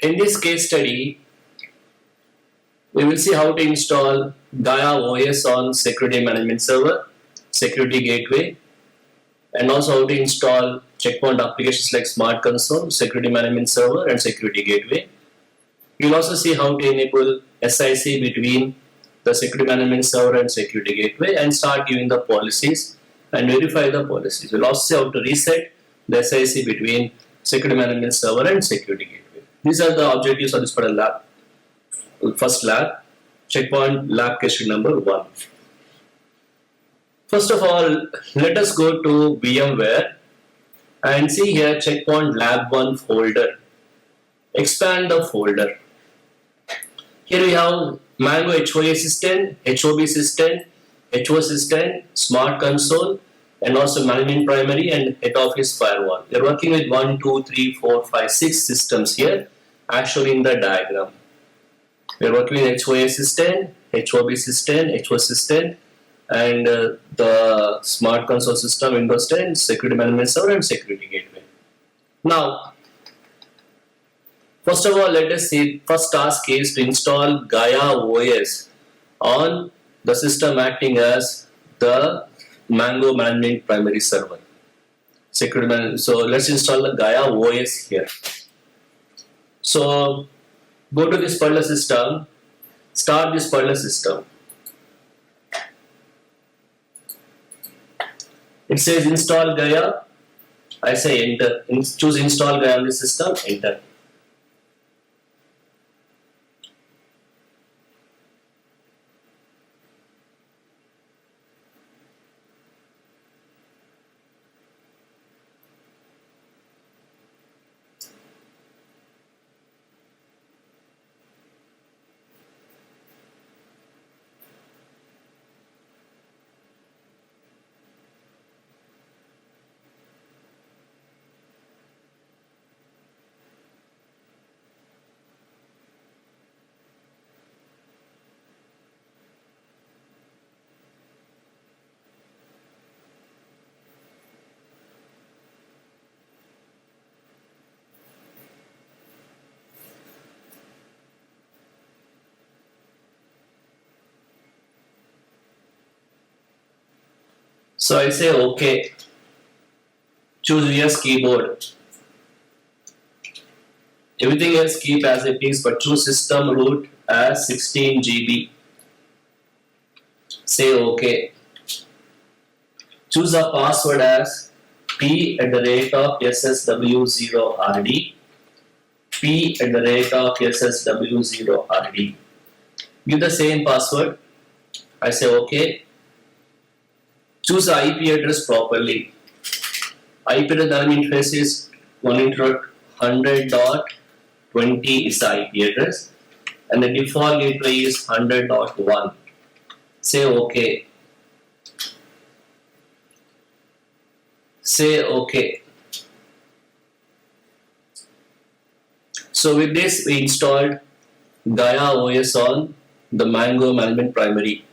In this case study, we will see how to install Gaia OS on Security Management Server, Security Gateway, and also how to install Checkpoint applications like Smart Console, Security Management Server, and Security Gateway. We will also see how to enable SIC between the Security Management Server and Security Gateway and start giving the policies and verify the policies. We will also see how to reset the SIC between Security Management Server and Security Gateway. These are the objectives of this particular lab. First lab, Checkpoint lab question number 1. First of all, let us go to VMware and see here Checkpoint lab 1 folder. Expand the folder. Here we have Mango HOA Assistant, HOB Assistant, HO Assistant, Smart Console, and also Management Primary and Head Office Firewall. We are working with 1, 2, 3, 4, 5, 6 systems here, as shown in the diagram. We are working with HOA Assistant, HOB Assistant, HO Assistant, and the Smart Console system, Windows 10, Security Management Server, and Security Gateway. Now, first of all, let us see, first task is to install Gaia OS on the system acting as the Mango Management Primary Server. So let's install the Gaia OS here. So go to this particular system, start this particular system. It says install Gaia. I say enter. Choose install Gaia on the system, enter. So I say OK. Choose VS Keyboard. Everything else keep as it is, but choose system root as 16 GB. Say OK. Choose a password as p@SSW0RD. p@SSW0RD. Give the same password. I say OK. Choose the IP address properly. IP address interface is 100.20 is the IP address, and the default gateway is 100.1. Say OK. Say OK. So with this, we installed Gaia OS on the Mango Management Primary.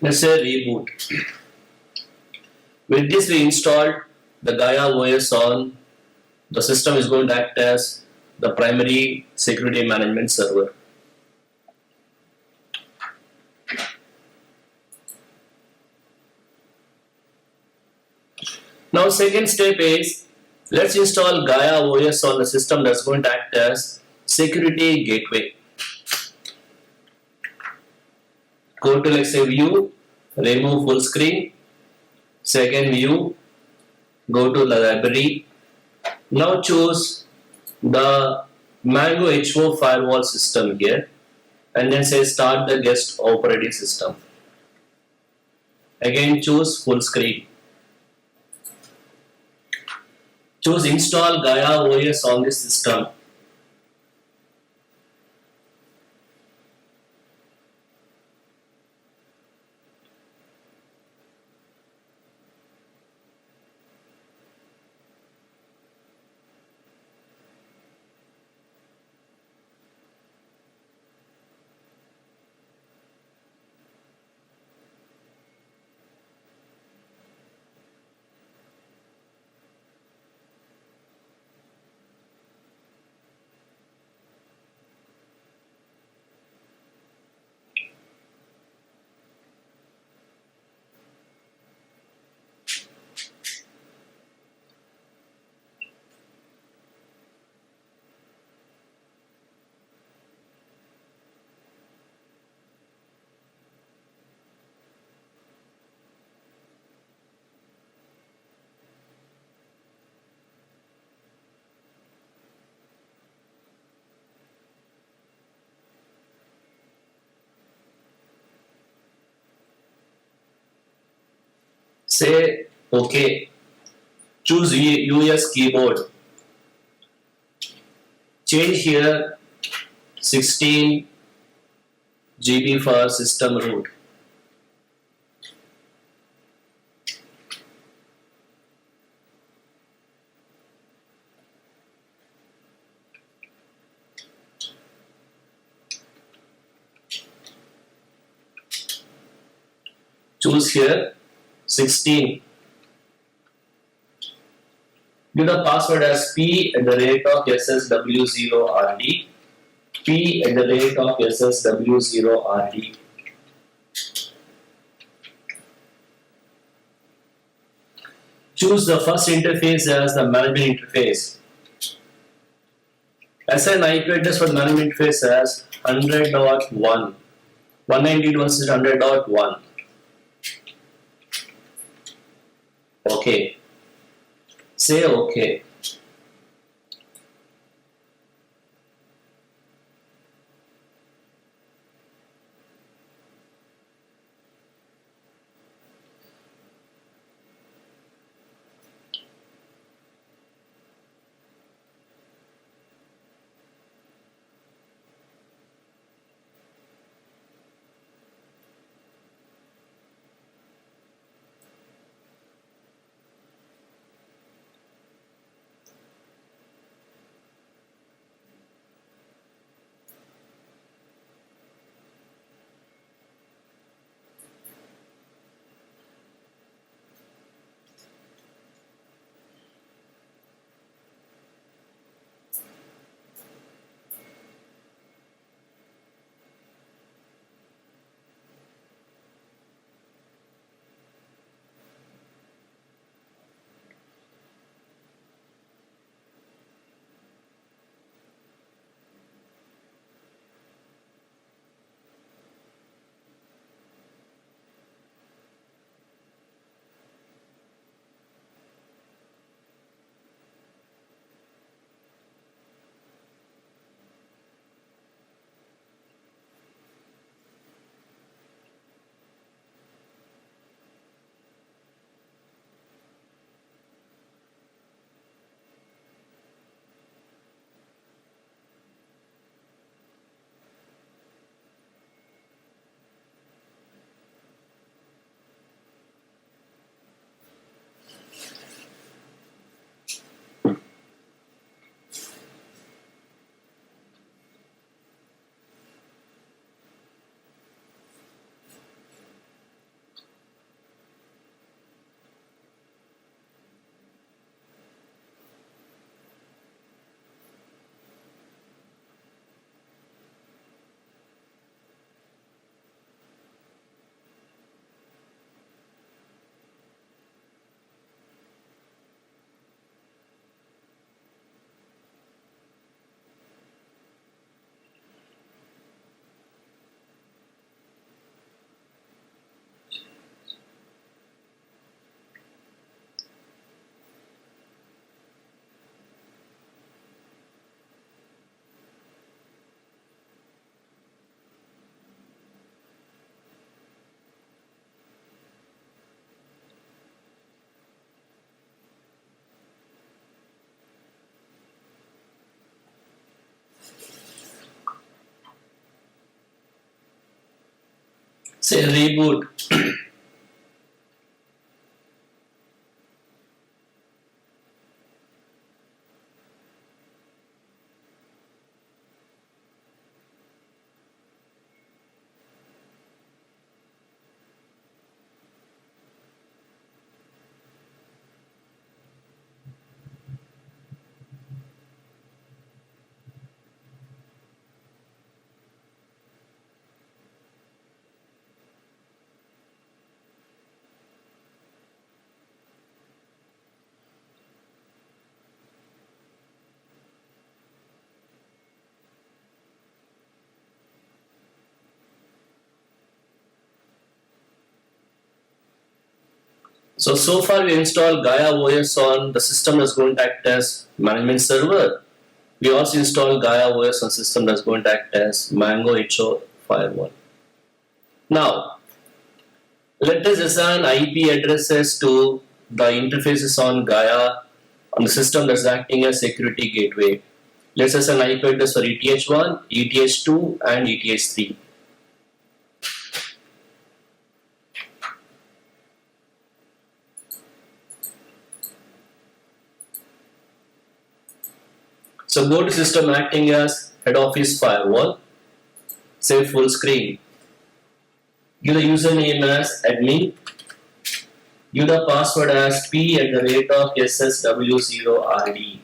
Let's say reboot. With this we installed the Gaia OS on the system is going to act as the primary security management server. Now second step is let's install Gaia OS on the system that's going to act as security gateway. Go to let's say view, remove full screen, second view, go to the library. Now choose the Mango H4 firewall system here and then say start the guest operating system. Again choose full screen. Choose install Gaia OS on this system. Say OK. Choose US keyboard. Change here 16 GB for system root. Choose here 16. Give the password as p at the rate of ssw0rd. P at the rate of ssw0rd. Choose the first interface as the management interface. Assign IP address for the management interface as 100.1. 192.168.1.1. OK. Say OK. say reboot. So far we installed Gaia OS on the system that's going to act as management server. We also installed Gaia OS on system that's going to act as Mango HO firewall. Now, let us assign IP addresses to the interfaces on Gaia on the system that's acting as security gateway. Let's assign IP address for ETH1, ETH2 and ETH3. So go to system acting as head office firewall, save full screen. Give the username as admin, give the password as p@ssw0rd.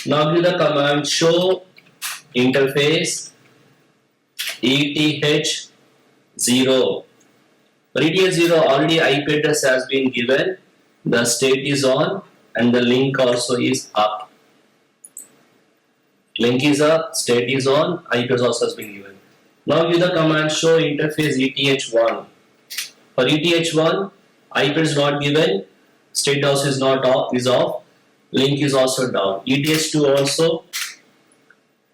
Now give the command show interface ETH0. For ETH0 already IP address has been given, the state is on and the link also is up. Link is up, state is on, IP address also has been given. Now give the command show interface ETH1. For ETH1, IP is not given, state also is not off, is off, link is also down. ETH2 also,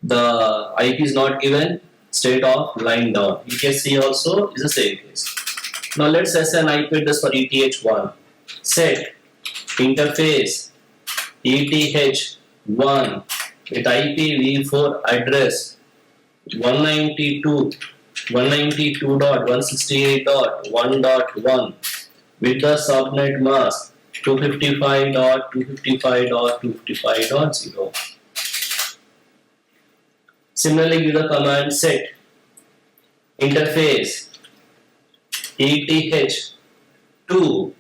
the IP is not given, state off, line down. ETH3 also is the same case. Now let's assign IP address for ETH1. Set interface ETH1 with IPv4 address 192.168.1.1 with the subnet mask 255.255.255.0. Similarly, give the command set interface ETH2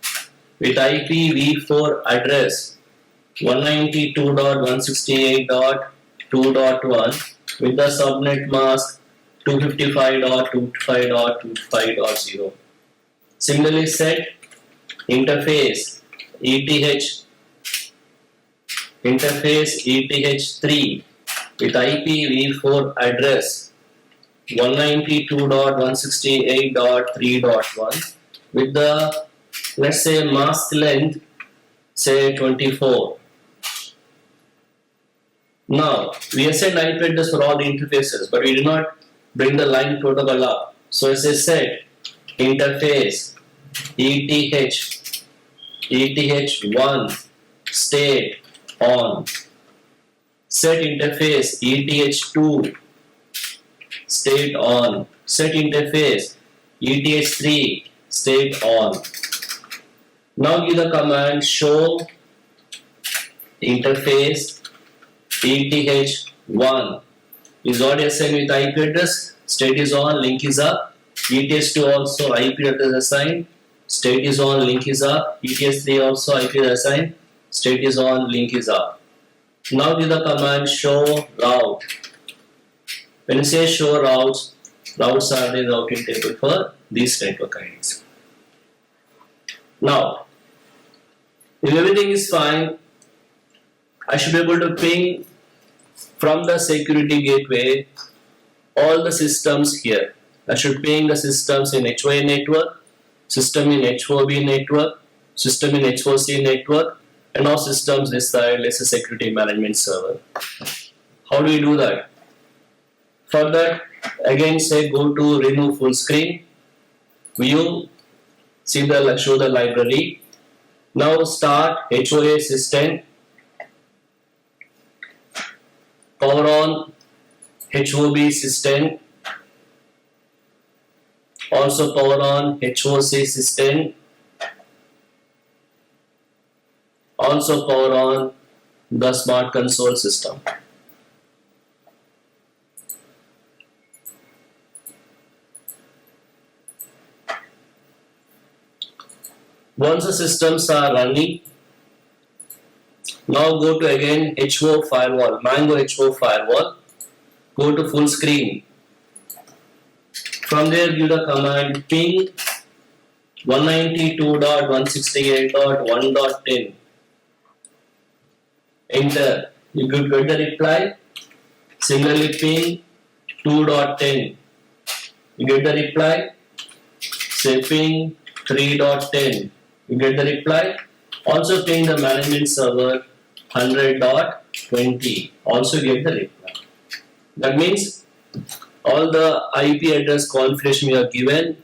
with IPv4 address 192.168.2.1 with the subnet mask 255.255.255.0. Similarly, set interface ETH3 with IPv4 address 192.168.3.1 with the, let's say, mask length say 24. Now we assigned IP address for all the interfaces, but we did not bring the line protocol up. So as I said, interface ETH1 state on. Set interface ETH2 state on. Set interface ETH3 state on. Now give the command show interface ETH1 is already assigned with IP address, state is on, link is up. ETH2 also IP address assigned, state is on, link is up. ETH3 also IP assigned, state is on, link is up. Now give the command show route. When you say show routes, routes are the routing table for these network IDs. Now, if everything is fine, I should be able to ping from the security gateway all the systems here. I should ping the systems in HOA network, system in HOB network, system in H4C network, and all systems inside, let's say, security management server. How do we do that? For that, again say go to remove full screen, view, see the show the library. Now start HOA system, power on HOB system, Also power on HOC system. Also power on the smart console system. Once the systems are running, now go to again HO firewall, Mango HO firewall. Go to full screen. From there, give the command ping 192.168.1.10. Enter. You could get the reply. Similarly, ping 2.10. You get the reply. Say ping 3.10. You get the reply. Also ping the management server 100.20. Also get the reply. That means all the IP address configuration you have given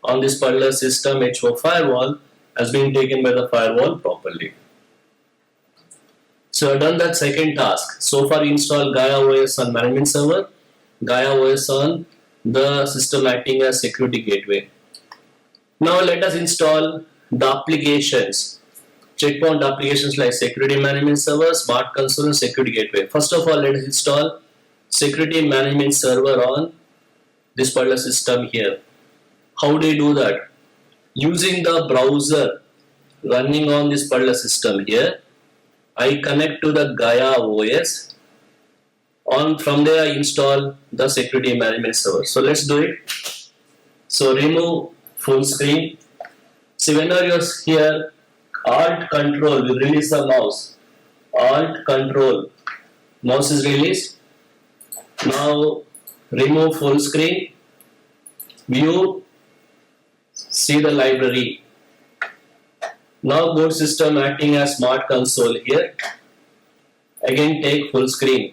on this particular system HO firewall has been taken by the firewall properly. So I've done that second task. So far install Gaia OS on management server, Gaia OS on the system acting as security gateway. Now let us install the applications, checkpoint applications like security management server, smart console and security gateway. First of all, let us install security management server on this particular system here. How do you do that? Using the browser running on this particular system here, I connect to the Gaia OS. From there I install the security management server. So let's do it. So remove full screen. See, whenever you're here, Alt Control will release the mouse. Alt Control, mouse is released. Now remove full screen. View, see the library. Now go to system acting as smart console here. Again take full screen.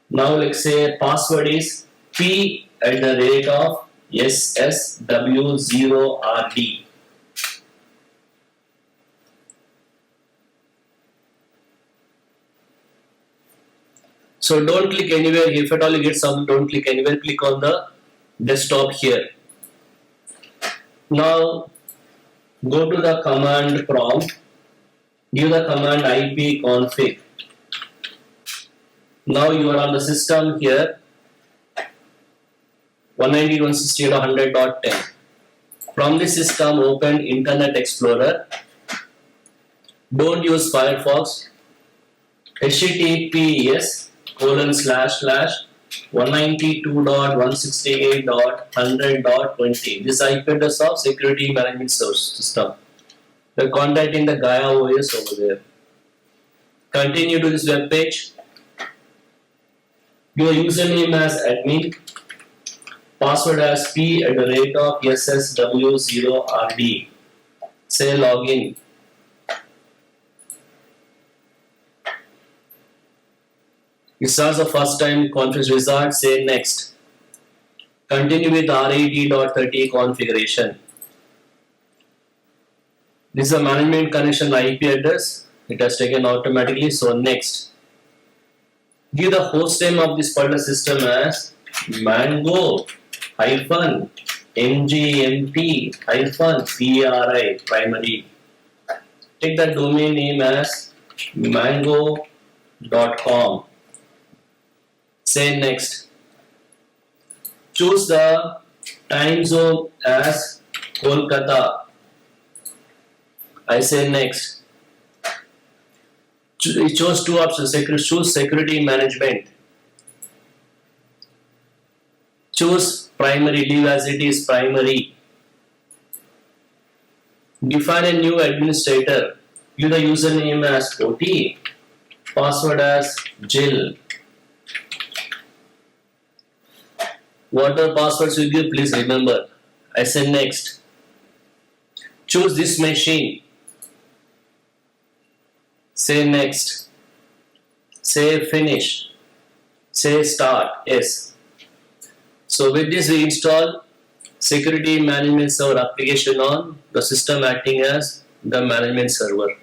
Now let's say password is p@SSW0RD. So don't click anywhere. If at all you get some, don't click anywhere. Click on the desktop here. Now go to the command prompt. Give the command ipconfig. Now you are on the system here 192.168.100.10. From this system open Internet Explorer. Don't use Firefox. https://192.168.100.20. This IP address of security management system. We're contacting the Gaia OS over there. Continue to this web page. Your username as admin. Password as p@SSW0RD. Say login. It starts the first time conference result. Say next. Continue with RAT.30 configuration. This is a management connection IP address. It has taken automatically. So next. Give the host name of this particular system as mango-mgmt-pri primary. Take the domain name as mango.com. Say next. Choose the time zone as Kolkata. I say next. We chose two options. Choose security management. Choose primary. Leave as it is primary. Define a new administrator. Give the username as OT. Password as Jill. Whatever passwords you give, please remember. I say next. Choose this machine. Say next. Say finish. Say start. Yes. So with this we install security management server application on the system acting as the management server.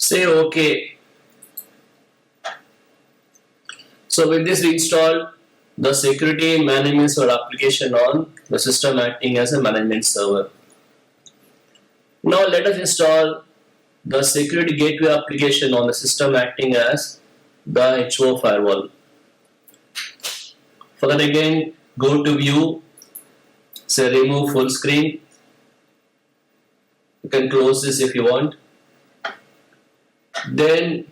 Say OK. So with this we install the security management server application on the system acting as a management server. Now let us install the security gateway application on the system acting as the HO firewall. For that again go to view, say remove full screen. You can close this if you want. Then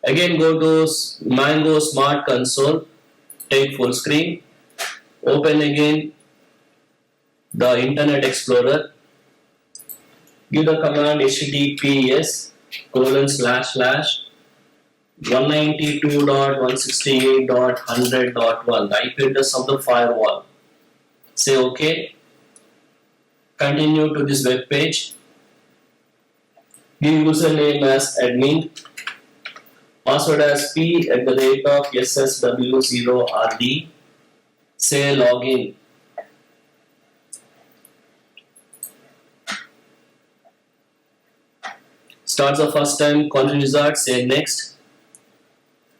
again go to Mango Smart Console, take full screen, open again the Internet Explorer, give the command https :/192.168.100.1, the IP address of the firewall. Say OK. Continue to this web page. Give username as admin, password as p@ssw0rd. Say login. Starts the first time config wizard, say next.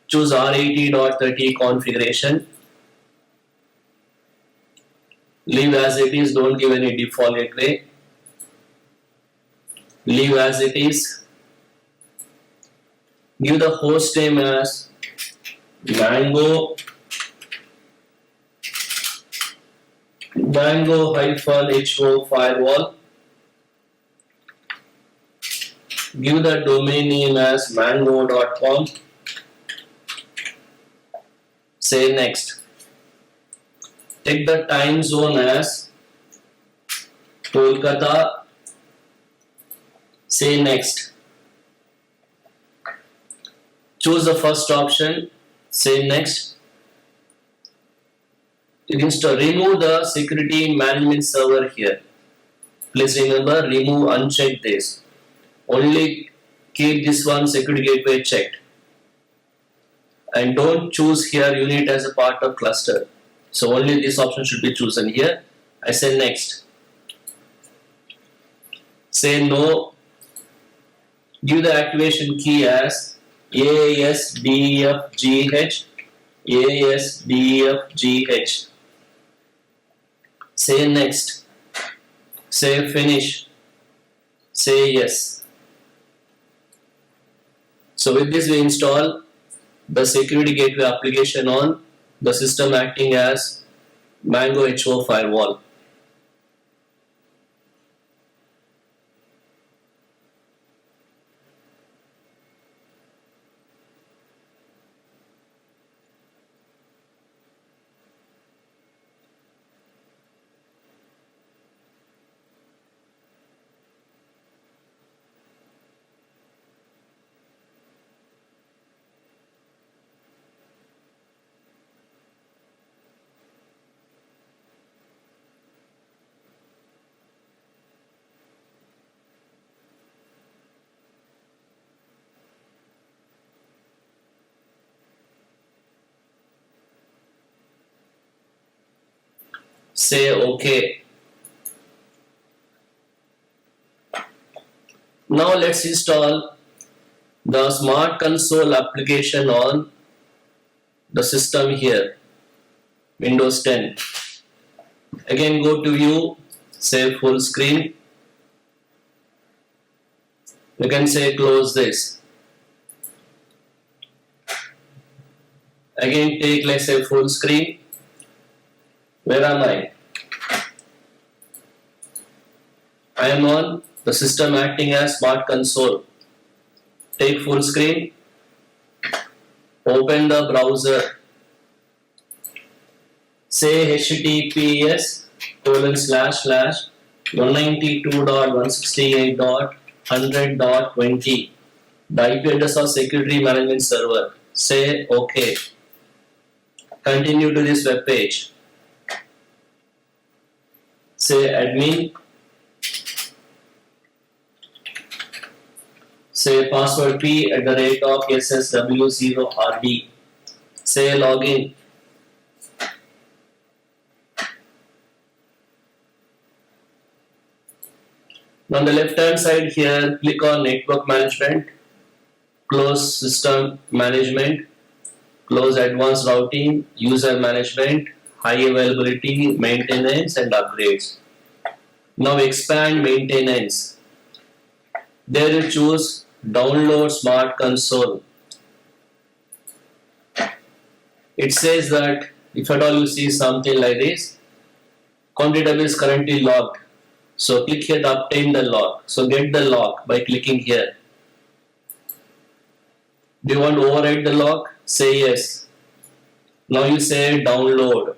Choose R80.30 configuration. Leave as it is, don't give any default gateway. Leave as it is. Give the host name as Mango-HO firewall. Give the domain name as mango.com. Say next. Take the time zone as Kolkata. Say next. Choose the first option. Say next. You can remove the security management server here. Please remember, remove, uncheck this. Only keep this one security gateway checked. And don't choose here unit as a part of cluster. So only this option should be chosen here. I say next. Say no. Give the activation key as AASDEFGH. AASDEFGH. Say next. Say finish. Say yes. So with this we install the security gateway application on the system acting as Mango-HO firewall. Say OK. Now let's install the Smart Console application on the system here, Windows 10. Again go to view, say full screen. You can say close this. Again take, let's say, full screen. Where am I? I am on the system acting as Smart Console. Take full screen. Open the browser. Say https://192.168.100.20, the IP address of security management server. Say OK. Continue to this web page. Say admin. Say password p@ssw0rd. Say login. On the left hand side here, click on network management, close system management, close advanced routing, user management, high availability, maintenance and upgrades. Now expand maintenance. There you choose download smart console. It says that if at all you see something like this, ComputerDB is currently locked. So click here to obtain the lock. So get the lock by clicking here. Do you want to override the lock? Say yes. Now you say download.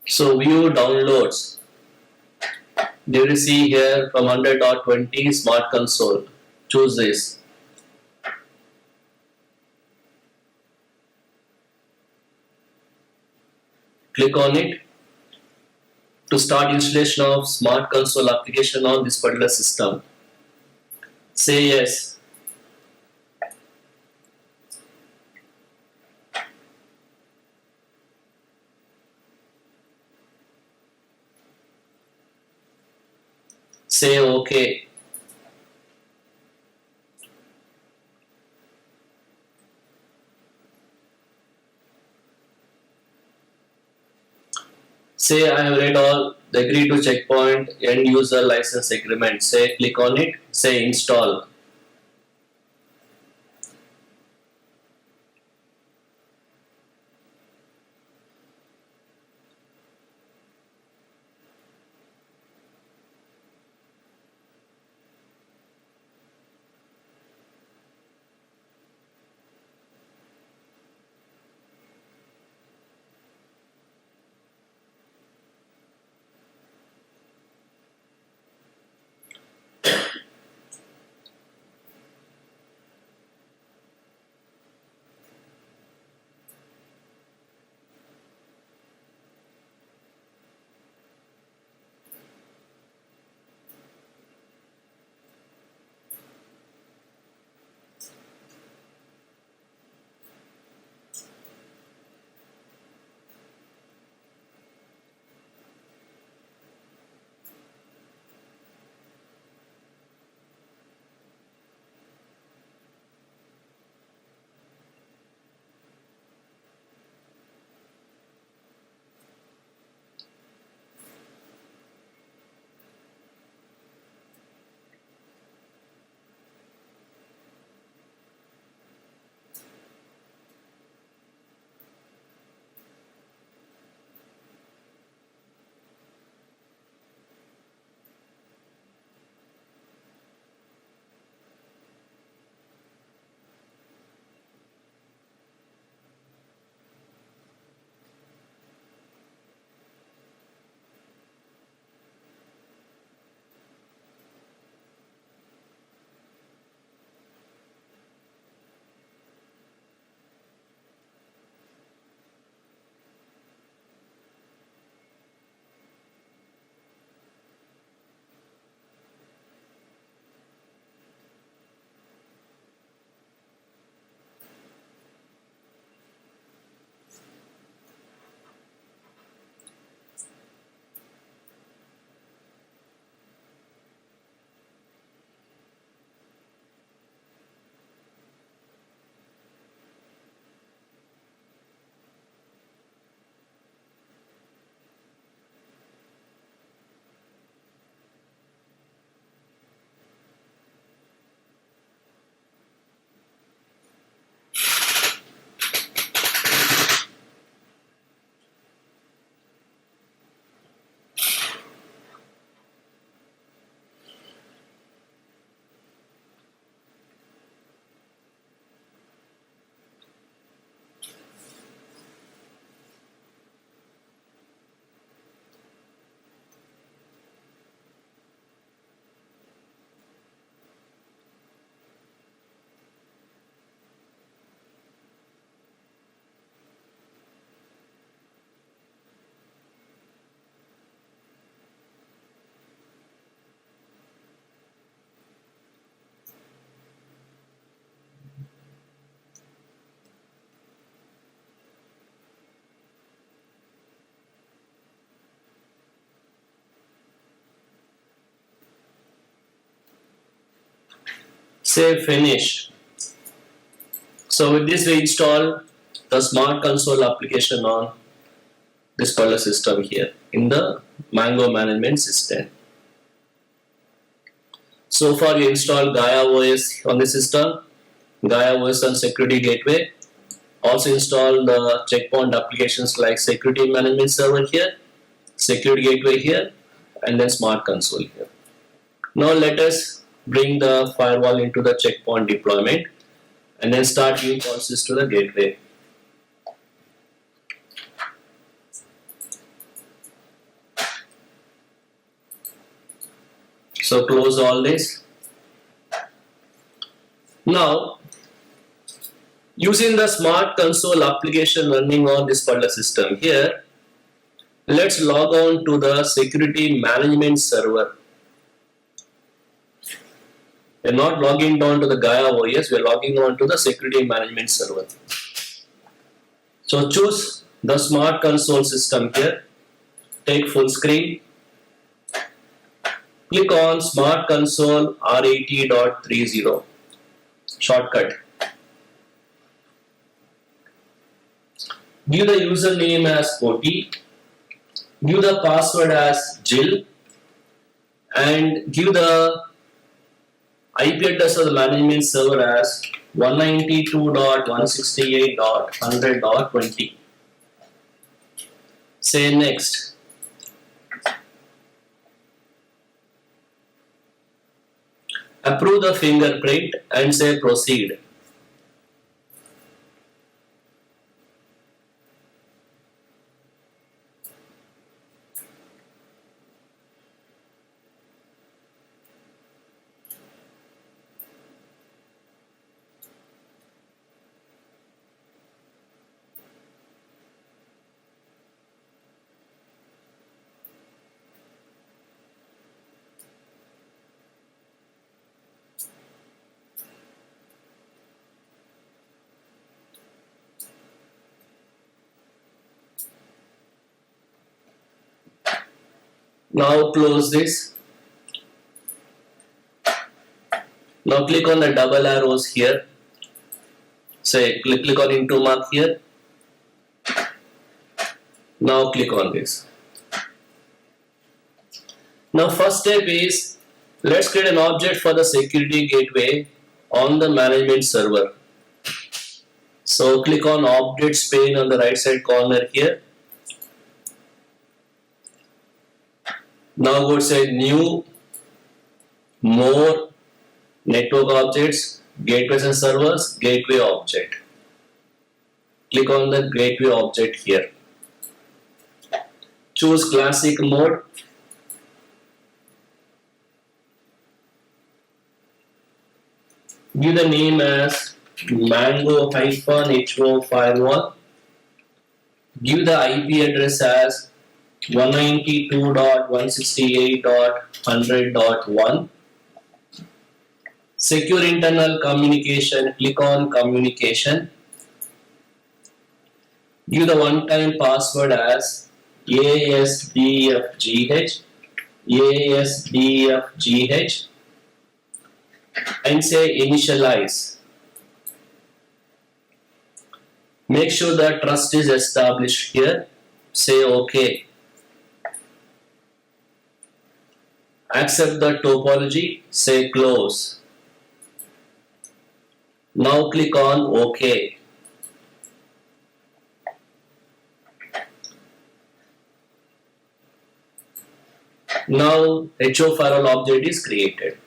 So view downloads. You will see here from 100.20 Smart Console. Choose this. Click on it to start installation of Smart Console application on this particular system. Say yes. Say OK. Say I have read all the agree to checkpoint end user license agreement. Say click on it. Say install. Say finish. So with this we install the Smart Console application on this particular system here in the Mango management system. So far we installed Gaia OS on the system, Gaia OS and Security Gateway. Also install the checkpoint applications like Security Management Server here, Security Gateway here, and then Smart Console here. Now let us bring the firewall into the checkpoint deployment and then start giving policies to the gateway. So close all this. Now using the Smart Console application running on this particular system here, let's log on to the Security Management Server. We're not logging down to the Gaia OS, we're logging on to the Security Management Server. So choose the Smart Console system here, take full screen, click on Smart Console RAT.30 shortcut. Give the username as Koti, give the password as Jill, and give the IP address of the management server as 192.168.100.20. Say next. Approve the fingerprint and say proceed. Now close this. Now click on the double arrows here. Say click on into mark here. Now click on this. Now first step is, let's create an object for the security gateway on the management server. So click on objects pane on the right side corner here. Now go to say new, more, network objects, gateways and servers, gateway object. Click on the gateway object here. Choose classic mode. Give the name as Mango-HO firewall. Give the IP address as 192.168.100.1. Secure internal communication, click on communication. Give the one-time password as ASDFGH, ASDFGH, and say initialize. Make sure that trust is established here. Say OK. Accept the topology. Say close. Now click on OK. Now HO firewall object is created.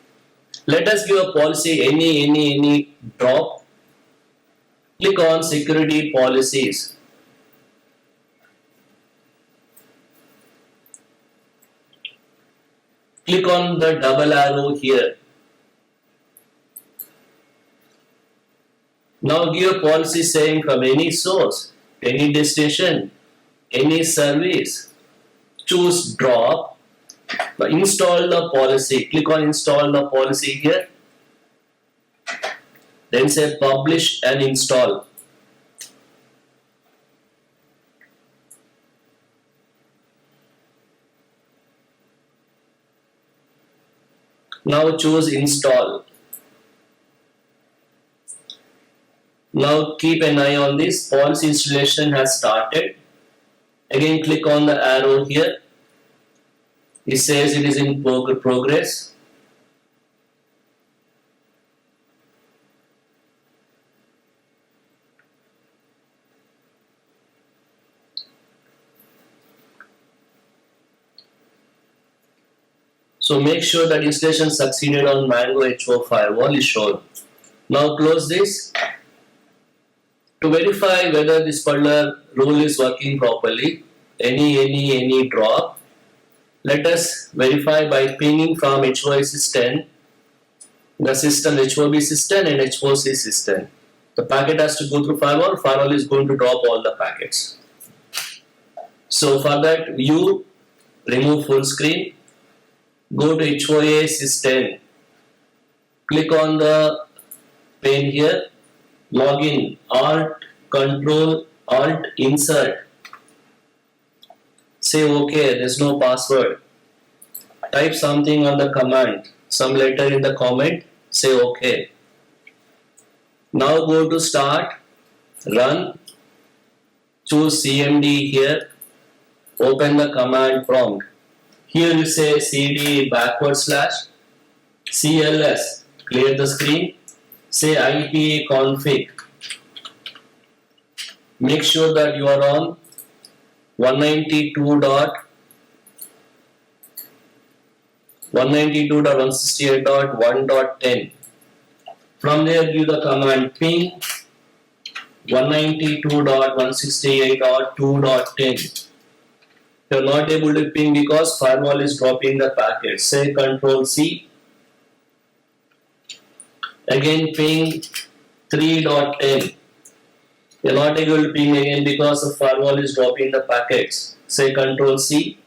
Let us give a policy any drop. Click on security policies. Click on the double arrow here. Now give a policy saying from any source, any destination, any service. Choose drop. Install the policy. Click on install the policy here. Then say publish and install. Now choose install. Now keep an eye on this. Policy installation has started. Again, click on the arrow here. It says it is in progress. So make sure that installation succeeded on Mango H4 firewall is shown. Now close this. To verify whether this particular rule is working properly, any drop, let us verify by pinging from H4 10, the system H4B system and H4C system. The packet has to go through firewall. Firewall is going to drop all the packets. So for that, you remove full screen. Go to H4A system. Click on the pane here. Login. Alt, Control, Alt, Insert. Say OK. There's no password. Type something on the command. Some letter in the comment. Say OK. Now go to Start. Run. Choose CMD here. Open the command prompt. Here you say cd / cls, clear the screen, say IPA config. Make sure that you are on 192.168.1.10. From there give the command ping 192.168.2.10. You are not able to ping because firewall is dropping the packet. Say Control C. Again ping 3.10. You are not able to ping again because the firewall is dropping the packets. Say Control C.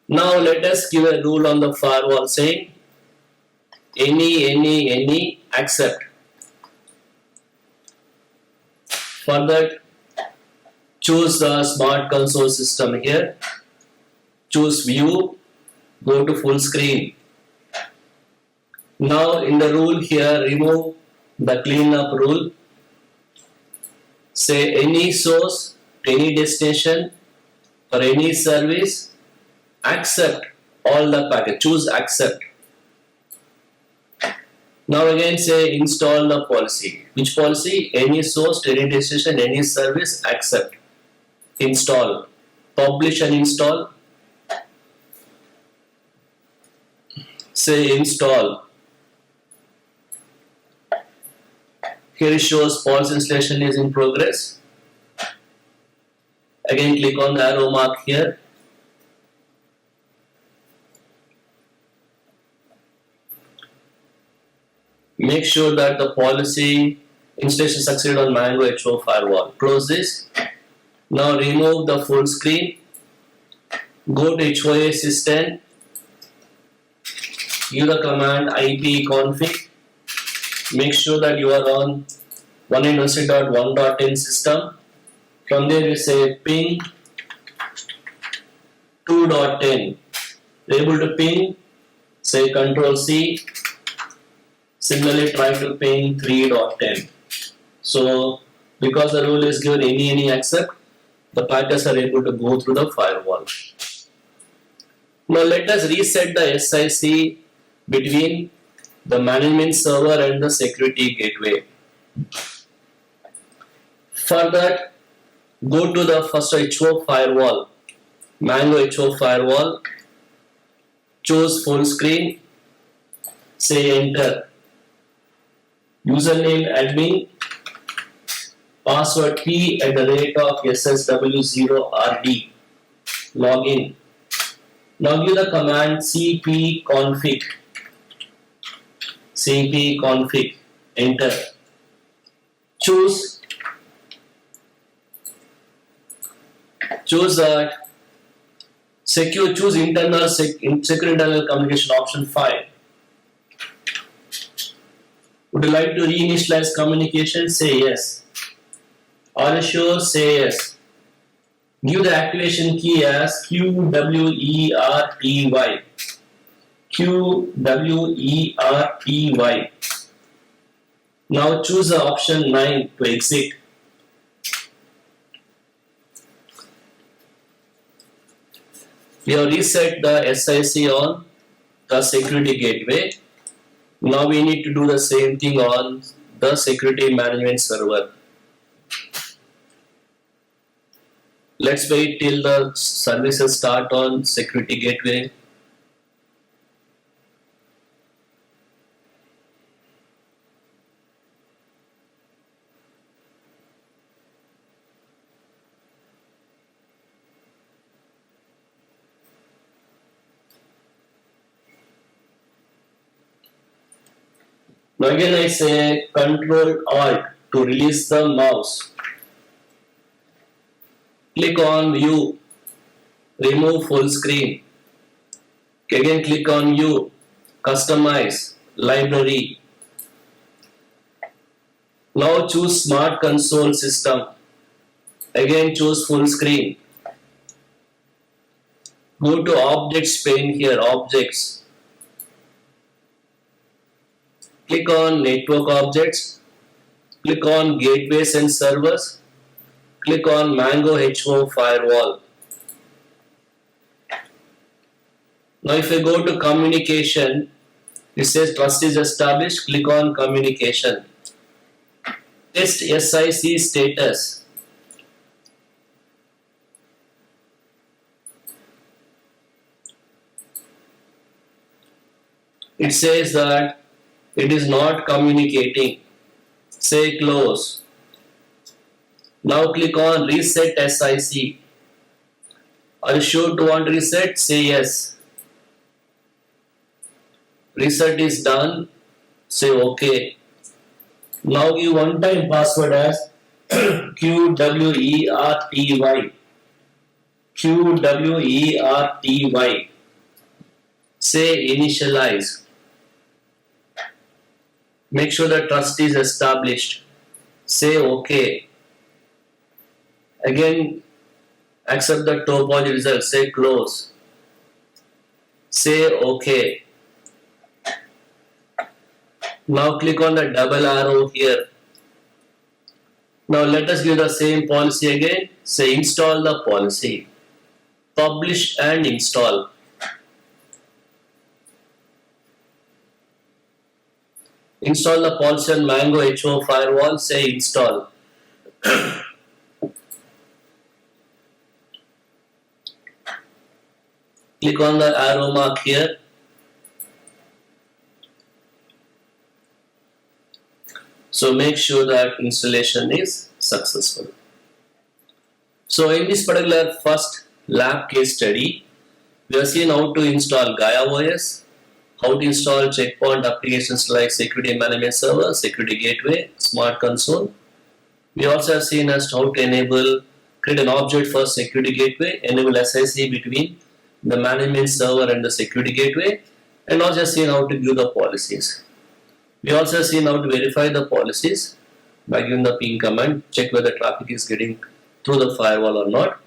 Now let us give a rule on the firewall saying any accept. For that, choose the Smart Console system here. Choose View. Go to full screen. Now in the rule here, remove the cleanup rule. Say any source, any destination, or any service, accept all the packets. Choose accept. Now again say install the policy. Which policy? Any source, any destination, any service, accept. Install. Publish and install. Say install. Here it shows policy installation is in progress. Again click on the arrow mark here. Make sure that the policy installation succeeded on Mango H4 firewall. Close this. Now remove the full screen. Go to H4A system. Give the command IP config. Make sure that you are on 192.1.10 system. From there you say ping 2.10. Able to ping, say Control C. Similarly try to ping 3.10. So because the rule is given any accept, the packets are able to go through the firewall. Now let us reset the SIC between the management server and the security gateway. For that, go to the first H4 firewall, Mango H4 firewall, choose full screen, say enter, username admin, password p@SSW0RD, login. Now give the command cpconfig, enter. Choose that secure, choose internal secure internal communication option 5. Would you like to reinitialize communication? Say yes. Are you sure? Say yes. Give the activation key as QWERTY. QWERTY. Now choose the option 9 to exit. We have reset the SIC on the security gateway. Now we need to do the same thing on the security management server. Let's wait till the services start on security gateway. Now again I say Control Alt to release the mouse. Click on View, remove full screen. Again click on View, Customize, Library. Now choose Smart Console System. Again choose full screen. Go to Objects pane here, Objects. Click on Network Objects. Click on Gateways and Servers. Click on Mango HO Firewall. Now if I go to Communication, it says Trust is established. Click on Communication. Test SIC status. It says that it is not communicating. Say close. Now click on Reset SIC. Are you sure to want reset? Say yes. Reset is done. Say OK. Now give one-time password as QWERTY. QWERTY. Say initialize. Make sure the trust is established. Say OK. Again, accept the topology result. Say close. Say OK. Now click on the double arrow here. Now let us give the same policy again. Say install the policy. Publish and install. Install the policy on Mango HO Firewall. Say install. Click on the arrow mark here. So make sure that installation is successful. So in this particular first lab case study, we have seen how to install Gaia OS, how to install checkpoint applications like Security Management Server, Security Gateway, Smart Console. We also have seen as how to create an object for Security Gateway, enable SIC between the management server and the Security Gateway, and also seen how to view the policies. We also have seen how to verify the policies by giving the ping command, check whether traffic is getting through the firewall or not.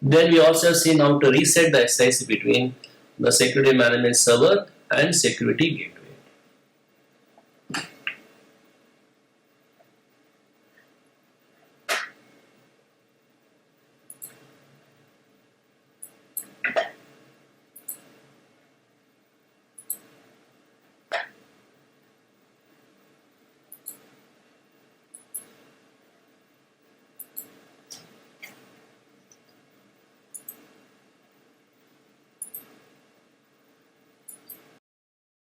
Then we also have seen how to reset the SIC between the Security Management Server and Security Gateway.